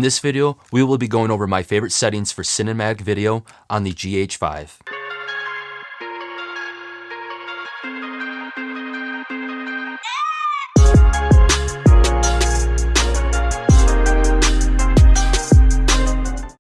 this video, we will be going over my favorite settings for cinematic video on the GH5.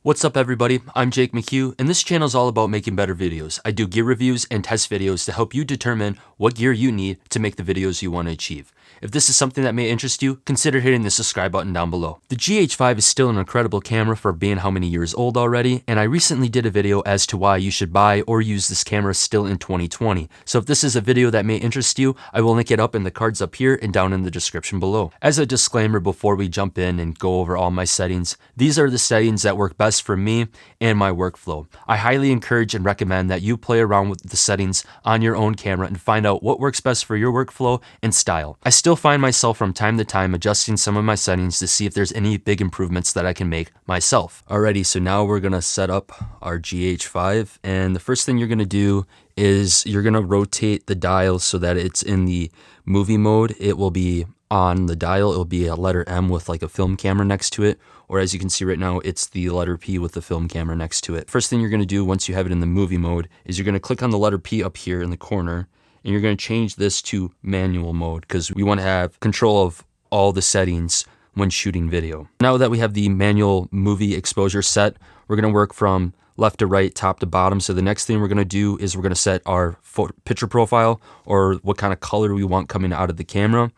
What's up everybody, I'm Jake McHugh, and this channel is all about making better videos. I do gear reviews and test videos to help you determine what gear you need to make the videos you want to achieve. If this is something that may interest you, consider hitting the subscribe button down below. The GH5 is still an incredible camera for being how many years old already, and I recently did a video as to why you should buy or use this camera still in 2020. So if this is a video that may interest you, I will link it up in the cards up here and down in the description below. As a disclaimer before we jump in and go over all my settings, these are the settings that work best for me and my workflow. I highly encourage and recommend that you play around with the settings on your own camera and find out what works best for your workflow and style. I still find myself from time to time adjusting some of my settings to see if there's any big improvements that I can make myself. Alrighty, so now we're gonna set up our GH5, and the first thing you're gonna do is you're gonna rotate the dial so that it's in the movie mode. It will be on the dial, it'll be a letter M with like a film camera next to it, or as you can see right now, it's the letter P with the film camera next to it. First thing you're gonna do once you have it in the movie mode is you're gonna click on the letter P up here in the corner, and you're gonna change this to manual mode because we wanna have control of all the settings when shooting video. Now that we have the manual movie exposure set, we're gonna work from left to right, top to bottom. So the next thing we're gonna do is we're gonna set our picture profile, or what kind of color we want coming out of the camera.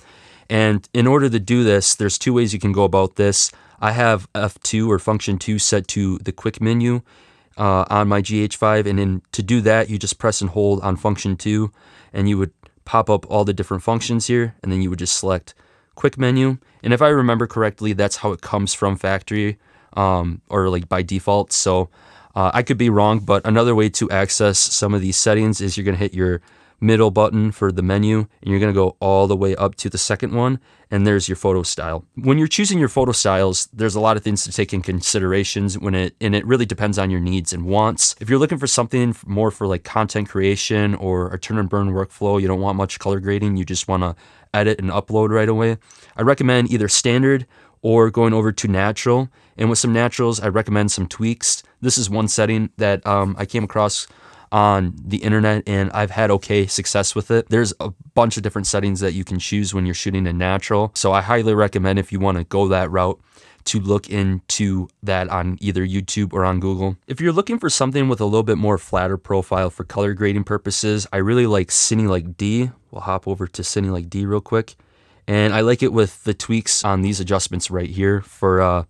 And in order to do this, there's two ways you can go about this. I have F2 or function 2 set to the quick menu on my GH5, and then to do that, you just press and hold on function 2, and you would pop up all the different functions here, and then you would just select quick menu. And if I remember correctly, that's how it comes from factory, or like by default. So I could be wrong, but another way to access some of these settings is you're gonna hit your middle button for the menu, and you're gonna go all the way up to the second one, and there's your photo style. When you're choosing your photo styles, there's a lot of things to take in considerations and it really depends on your needs and wants. If you're looking for something more for like content creation or a turn and burn workflow, you don't want much color grading, you just wanna edit and upload right away, I recommend either standard or going over to natural. And with some naturals, I recommend some tweaks. This is one setting that I came across on the internet, and I've had okay success with it. There's a bunch of different settings that you can choose when you're shooting in natural, so I highly recommend, if you want to go that route, to look into that on either YouTube or on Google. If you're looking for something with a little bit more flatter profile for color grading purposes, I really like Cine Like D. We'll hop over to Cine Like D real quick, and I like it with the tweaks on these adjustments right here. For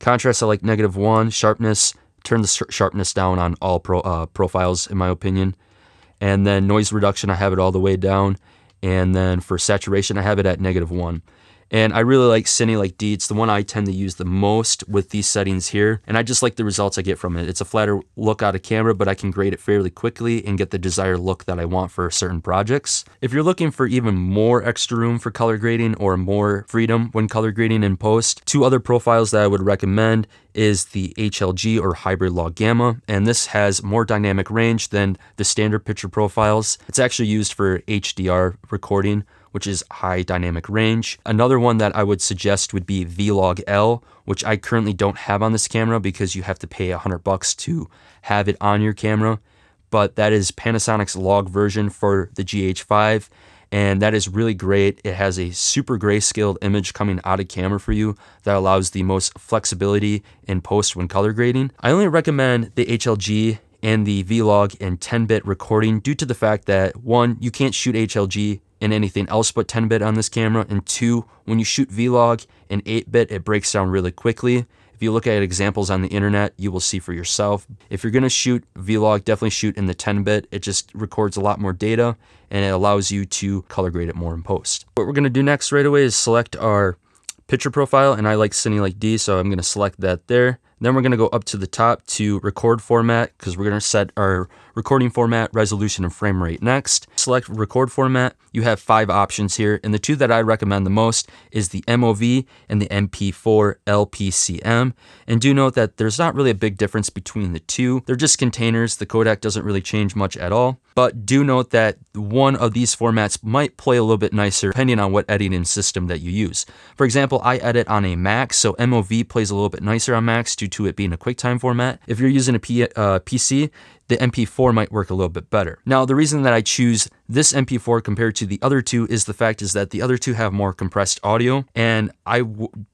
contrast, I like -1, sharpness, turn the sharpness down on all profiles, in my opinion. And then noise reduction, I have it all the way down. And then for saturation, I have it at -1. And I really like Cine Like D. It's the one I tend to use the most with these settings here. And I just like the results I get from it. It's a flatter look out of camera, but I can grade it fairly quickly and get the desired look that I want for certain projects. If you're looking for even more extra room for color grading or more freedom when color grading in post, two other profiles that I would recommend is the HLG or hybrid log gamma, and this has more dynamic range than the standard picture profiles. It's actually used for HDR recording, which is high dynamic range. Another one that I would suggest would be Vlog L, which I currently don't have on this camera because you have to pay $100 to have it on your camera, but that is Panasonic's log version for the GH5, and that is really great. It has a super grayscaled image coming out of camera for you that allows the most flexibility in post when color grading. I only recommend the HLG and the Vlog in 10-bit recording due to the fact that, one, you can't shoot HLG in anything else but 10-bit on this camera, and two, when you shoot Vlog in 8-bit, it breaks down really quickly. If you look at examples on the internet, you will see for yourself. If you're gonna shoot Vlog, definitely shoot in the 10-bit. It just records a lot more data, and it allows you to color grade it more in post. What we're gonna do next right away is select our picture profile, and I like Cine Like D, so I'm gonna select that there. Then we're going to go up to the top to record format because we're going to set our recording format, resolution, and frame rate next. Select record format. You have 5 options here, and the 2 that I recommend the most is the MOV and the MP4 LPCM. And do note that there's not really a big difference between the 2. They're just containers. The codec doesn't really change much at all. But do note that one of these formats might play a little bit nicer depending on what editing system that you use. For example, I edit on a Mac, so MOV plays a little bit nicer on Macs due to it being a QuickTime format. If you're using a PC, the MP4 might work a little bit better. Now, the reason that I choose this MP4 compared to the other 2 is the fact is that the other 2 have more compressed audio, and I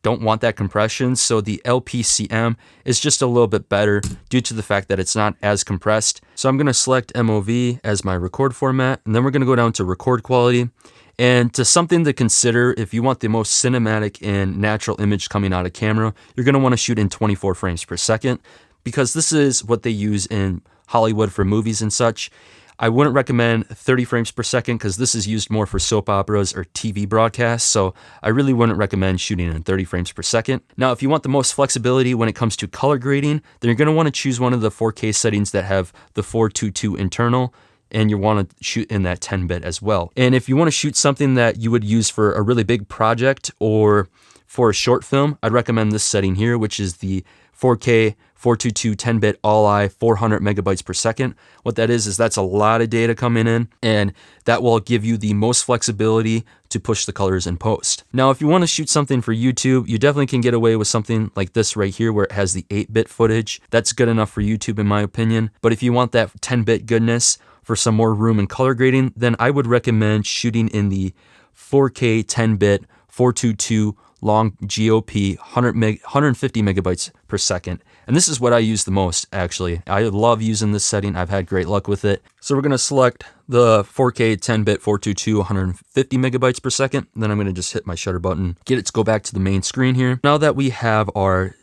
don't want that compression, so the LPCM is just a little bit better due to the fact that it's not as compressed. So I'm going to select MOV as my record format, and then we're going to go down to record quality. And to something to consider, if you want the most cinematic and natural image coming out of camera, you're going to want to shoot in 24 frames per second, because this is what they use in Hollywood for movies and such. I wouldn't recommend 30 frames per second because this is used more for soap operas or TV broadcasts, so I really wouldn't recommend shooting in 30 frames per second. Now, if you want the most flexibility when it comes to color grading, then you're going to want to choose one of the 4K settings that have the 422 internal, and you want to shoot in that 10-bit as well. And if you want to shoot something that you would use for a really big project or for a short film, I'd recommend this setting here, which is the 4K 422 10-bit all-eye 400 megabytes per second. What that is that's a lot of data coming in, and that will give you the most flexibility to push the colors in post. Now, if you want to shoot something for YouTube, you definitely can get away with something like this right here where it has the 8-bit footage. That's good enough for YouTube in my opinion. But if you want that 10-bit goodness for some more room and color grading, then I would recommend shooting in the 4K 10-bit 422 long GOP 150 megabytes per second. And this is what I use the most, actually. I love using this setting. I've had great luck with it. So we're going to select the 4K 10-bit 422 150 megabytes per second. Then I'm going to just hit my shutter button, go back to the main screen here. Now that we have our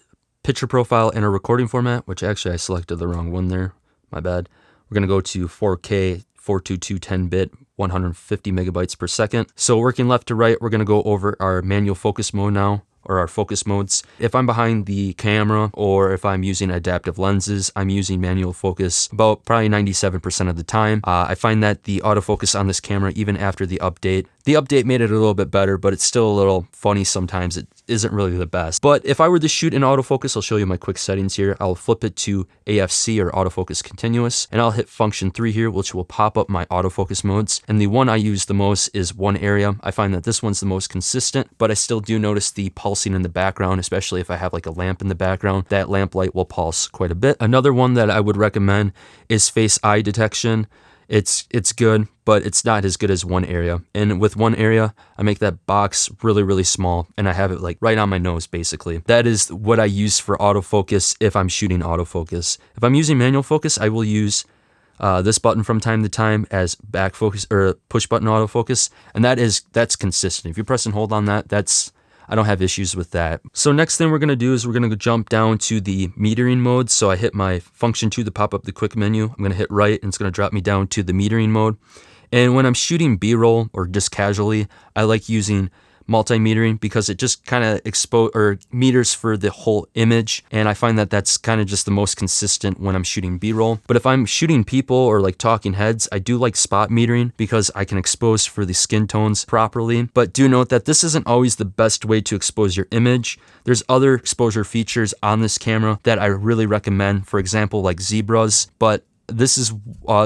picture profile and our recording format, which actually I selected the wrong one there, my bad. We're going to go to 4K 422 10-bit 150 megabytes per second. So working left to right, we're going to go over our manual focus mode now, or our focus modes. If I'm behind the camera or if I'm using adaptive lenses, I'm using manual focus about probably 97% of the time. I find that the autofocus on this camera, even after the update made it a little bit better, but it's still a little funny sometimes. It isn't really the best. But if I were to shoot in autofocus, I'll show you my quick settings here. I'll flip it to AFC or autofocus continuous, and I'll hit function 3 here, which will pop up my autofocus modes. And the one I use the most is one area. I find that this one's the most consistent, but I still do notice the pulsing in the background, especially if I have like a lamp in the background. That lamp light will pulse quite a bit. Another one that I would recommend is face eye detection. It's good, but it's not as good as one area. And with one area, I make that box really, really small, and I have it like right on my nose, basically. That is what I use for autofocus if I'm shooting autofocus. If I'm using manual focus, I will use this button from time to time as back focus or push button autofocus, and that's consistent. If you press and hold on that, I don't have issues with that. So next thing we're going to do is we're going to jump down to the metering mode. So I hit my function 2 to pop up the quick menu. I'm going to hit right, and it's going to drop me down to the metering mode. And when I'm shooting B-roll or just casually, I like using multimetering because it just kind of meters for the whole image, and I find that that's kind of just the most consistent when I'm shooting B-roll. But if I'm shooting people or like talking heads, I do like spot metering because I can expose for the skin tones properly. But do note that this isn't always the best way to expose your image. There's other exposure features on this camera that I really recommend, for example like zebras, but this is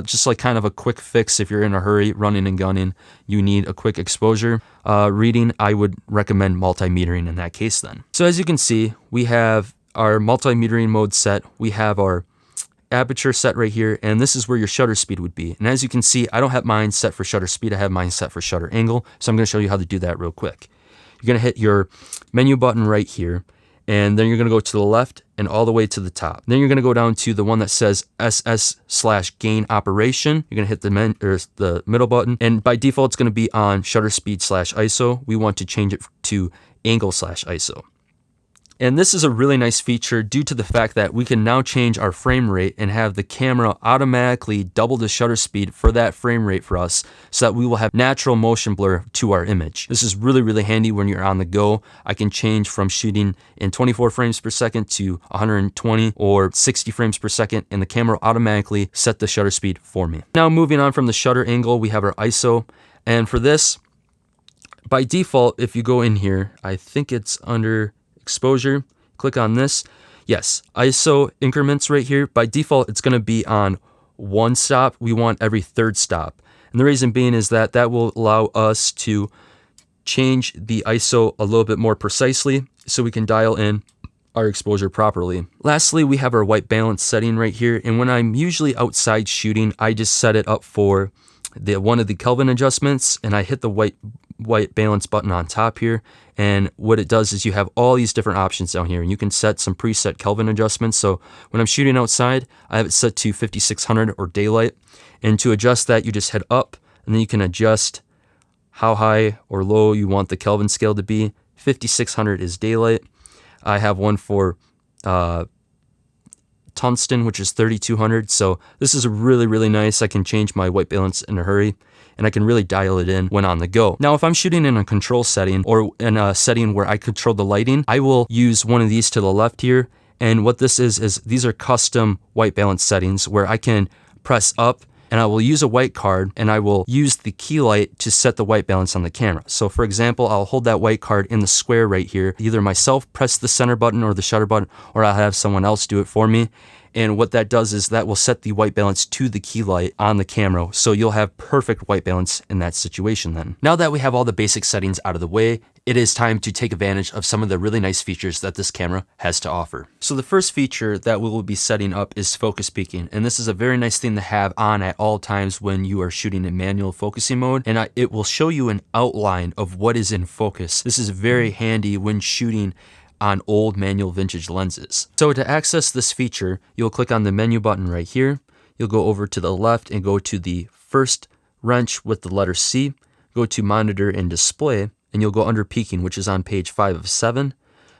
just like kind of a quick fix if you're in a hurry, running and gunning, you need a quick exposure reading. I would recommend multimetering in that case then. So as you can see, we have our multimetering mode set. We have our aperture set right here, and this is where your shutter speed would be. And as you can see, I don't have mine set for shutter speed. I have mine set for shutter angle. So I'm going to show you how to do that real quick. You're going to hit your menu button right here, and then you're going to go to the left and all the way to the top. Then you're going to go down to the one that says SS/gain operation. You're going to hit the middle button, and by default it's going to be on shutter speed/ISO. We want to change it to angle/ISO. And this is a really nice feature due to the fact that we can now change our frame rate and have the camera automatically double the shutter speed for that frame rate for us so that we will have natural motion blur to our image. This is really, really handy when you're on the go. I can change from shooting in 24 frames per second to 120 or 60 frames per second, and the camera automatically set the shutter speed for me. Now moving on from the shutter angle, we have our ISO. And for this, by default, if you go in here, I think it's under exposure, click on this. Yes, ISO increments right here. By default, it's going to be on one stop. We want every third stop. And the reason being is that that will allow us to change the ISO a little bit more precisely so we can dial in our exposure properly. Lastly, we have our white balance setting right here. And when I'm usually outside shooting, I just set it up for one of the Kelvin adjustments, and I hit the white balance button on top here. And what it does is you have all these different options down here, and you can set some preset Kelvin adjustments. So when I'm shooting outside, I have it set to 5600 or daylight. And to adjust that, you just head up, and then you can adjust how high or low you want the Kelvin scale to be. 5600 is daylight. I have one for tungsten, which is 3200. So this is really, really nice. I can change my white balance in a hurry, and I can really dial it in when on the go. Now, if I'm shooting in a control setting or in a setting where I control the lighting, I will use one of these to the left here. And what this is these are custom white balance settings where I can press up, and I will use a white card, and I will use the key light to set the white balance on the camera. So for example, I'll hold that white card in the square right here. Either myself press the center button or the shutter button, or I'll have someone else do it for me. And what that does is that will set the white balance to the key light on the camera. So you'll have perfect white balance in that situation then. Now that we have all the basic settings out of the way, it is time to take advantage of some of the really nice features that this camera has to offer. So the first feature that we will be setting up is focus peaking. And this is a very nice thing to have on at all times when you are shooting in manual focusing mode. And it will show you an outline of what is in focus. This is very handy when shooting on old manual vintage lenses. So to access this feature, you'll click on the menu button right here. You'll go over to the left and go to the first wrench with the letter C, go to monitor and display, and you'll go under peaking, which is on page 5 of 7.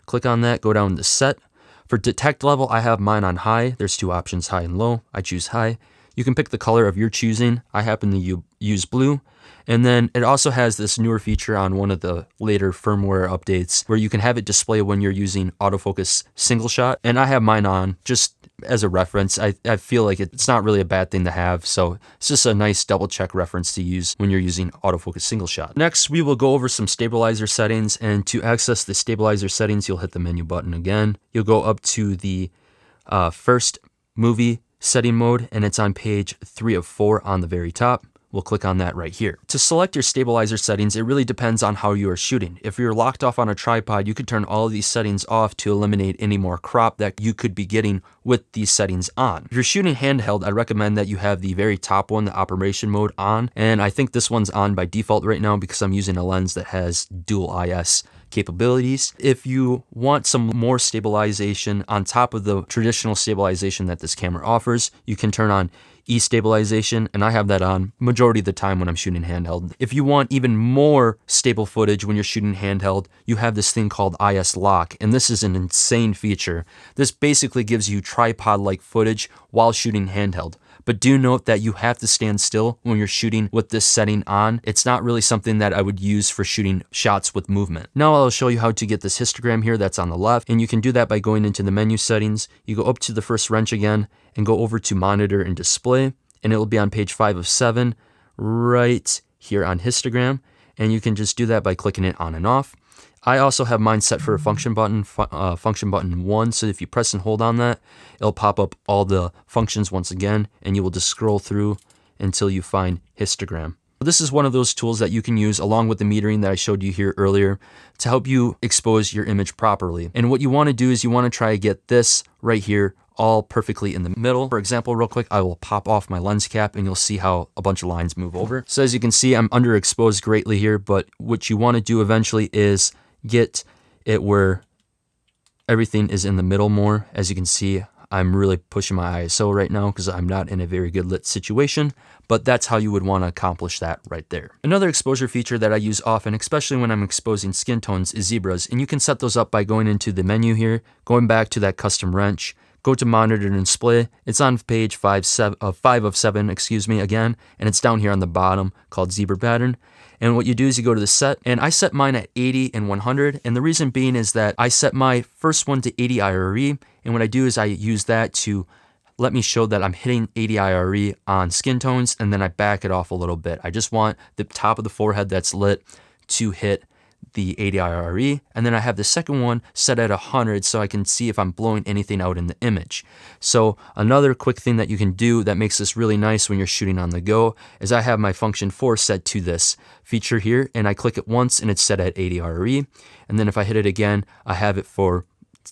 Click on that, go down to set. For detect level, I have mine on high. There's two options, high and low. I choose high. You can pick the color of your choosing. I happen to use blue. And then it also has this newer feature on one of the later firmware updates where you can have it display when you're using autofocus single shot. And I have mine on just as a reference. I feel like it's not really a bad thing to have. So it's just a nice double check reference to use when you're using autofocus single shot. Next, we will go over some stabilizer settings. And to access the stabilizer settings, you'll hit the menu button again. You'll go up to the first movie setting mode, and it's on page 3 of 4 on the very top. We'll click on that right here. To select your stabilizer settings, it really depends on how you are shooting. If you're locked off on a tripod, you could turn all of these settings off to eliminate any more crop that you could be getting with these settings on. If you're shooting handheld, I recommend that you have the very top one, the operation mode, on. And I think this one's on by default right now because I'm using a lens that has dual IS capabilities. If you want some more stabilization on top of the traditional stabilization that this camera offers, you can turn on E-stabilization, and I have that on majority of the time when I'm shooting handheld. If you want even more stable footage when you're shooting handheld, you have this thing called IS Lock, and this is an insane feature. This basically gives you tripod-like footage while shooting handheld. But do note that you have to stand still when you're shooting with this setting on. It's not really something that I would use for shooting shots with movement. Now I'll show you how to get this histogram here that's on the left, and you can do that by going into the menu settings. You go up to the first wrench again and go over to monitor and display, and it will be on page 5 of 7 right here on histogram, and you can just do that by clicking it on and off. I also have mine set for a function button 1, so if you press and hold on that, it'll pop up all the functions once again, and you will just scroll through until you find histogram. This is one of those tools that you can use along with the metering that I showed you here earlier to help you expose your image properly. And what you want to do is you want to try to get this right here all perfectly in the middle. For example, real quick, I will pop off my lens cap and you'll see how a bunch of lines move over. So as you can see, I'm underexposed greatly here, but what you want to do eventually is get it where everything is in the middle more. As you can see, I'm really pushing my ISO right now because I'm not in a very good lit situation, but that's how you would want to accomplish that right there. Another exposure feature that I use often, especially when I'm exposing skin tones, is zebras, and you can set those up by going into the menu here, going back to that custom wrench, go to monitor and display. It's on page 5 of 7, again, and it's down here on the bottom called zebra pattern. And what you do is you go to the set, and I set mine at 80 and 100. And the reason being is that I set my first one to 80 IRE. And what I do is I use that to let me show that I'm hitting 80 IRE on skin tones, and then I back it off a little bit. I just want the top of the forehead that's lit to hit the 80 IRE, and then I have the second one set at 100 so I can see if I'm blowing anything out in the image. So another quick thing that you can do that makes this really nice when you're shooting on the go is I have my function 4 set to this feature here, and I click it once and it's set at 80 RE, and then if I hit it again, I have it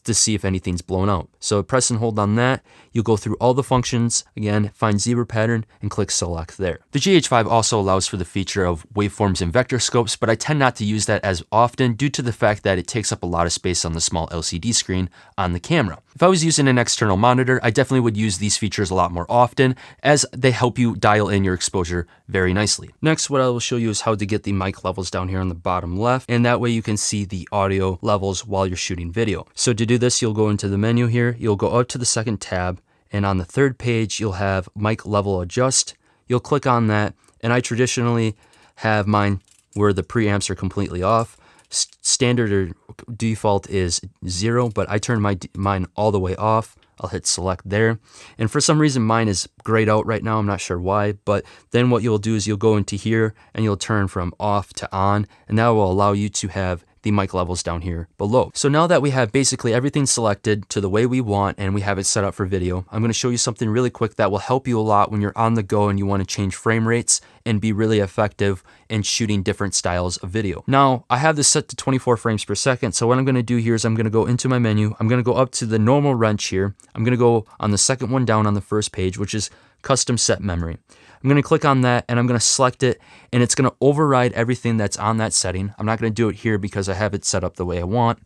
to see if anything's blown out. So press and hold on that. You'll go through all the functions, again, find zebra pattern, and click select there. The GH5 also allows for the feature of waveforms and vector scopes, but I tend not to use that as often due to the fact that it takes up a lot of space on the small LCD screen on the camera. If I was using an external monitor, I definitely would use these features a lot more often as they help you dial in your exposure very nicely. Next, what I will show you is how to get the mic levels down here on the bottom left, and that way you can see the audio levels while you're shooting video. So to do this, you'll go into the menu here, you'll go up to the second tab, and on the third page, you'll have mic level adjust. You'll click on that, and I traditionally have mine where the preamps are completely off. Standard or default is 0, but I turn mine all the way off. I'll hit select there. And for some reason, mine is grayed out right now. I'm not sure why, but then what you'll do is you'll go into here and you'll turn from off to on, and that will allow you to have the mic levels down here below. So now that we have basically everything selected to the way we want and we have it set up for video, I'm going to show you something really quick that will help you a lot when you're on the go and you want to change frame rates and be really effective in shooting different styles of video. Now, I have this set to 24 frames per second. So what I'm going to do here is I'm going to go into my menu. I'm going to go up to the normal wrench here. I'm going to go on the second one down on the first page, which is custom set memory. I'm going to click on that and I'm going to select it, and it's going to override everything that's on that setting. I'm not going to do it here because I have it set up the way I want.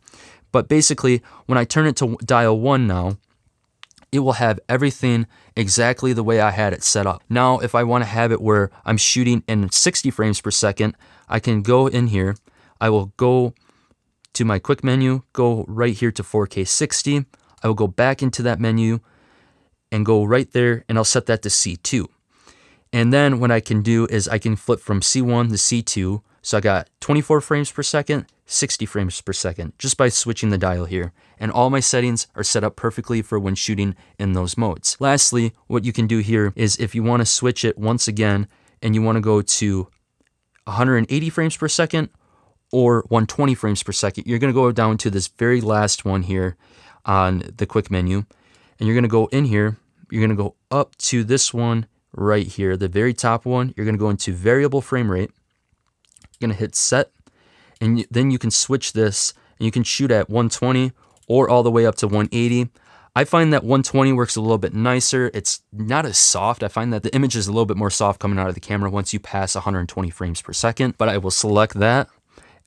But basically, when I turn it to dial 1 now, it will have everything exactly the way I had it set up. Now, if I want to have it where I'm shooting in 60 frames per second, I can go in here. I will go to my quick menu, go right here to 4K 60. I will go back into that menu and go right there, and I'll set that to C2. And then what I can do is I can flip from C1 to C2. So I got 24 frames per second, 60 frames per second, just by switching the dial here. And all my settings are set up perfectly for when shooting in those modes. Lastly, what you can do here is if you want to switch it once again and you want to go to 180 frames per second or 120 frames per second, you're going to go down to this very last one here on the quick menu. And you're going to go in here, you're going to go up to this one right here, the very top one. You're going to go into variable frame rate. You're going to hit set, and then you can switch this and you can shoot at 120 or all the way up to 180. I find that 120 works a little bit nicer. It's not as soft. I find that the image is a little bit more soft coming out of the camera once you pass 120 frames per second, but I will select that,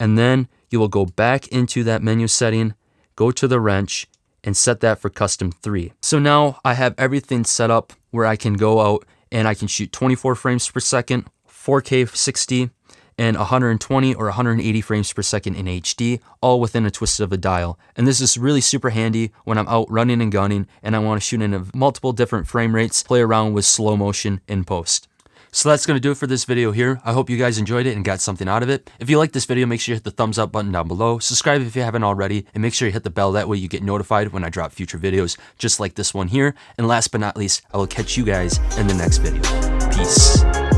and then you will go back into that menu setting, go to the wrench, and set that for custom 3. So now I have everything set up where I can go out and I can shoot 24 frames per second, 4K 60, and 120 or 180 frames per second in HD, all within a twist of a dial. And this is really super handy when I'm out running and gunning and I want to shoot in multiple different frame rates, play around with slow motion in post. So that's going to do it for this video here. I hope you guys enjoyed it and got something out of it. If you like this video, make sure you hit the thumbs up button down below. Subscribe if you haven't already, and make sure you hit the bell. That way you get notified when I drop future videos just like this one here. And last but not least, I will catch you guys in the next video. Peace.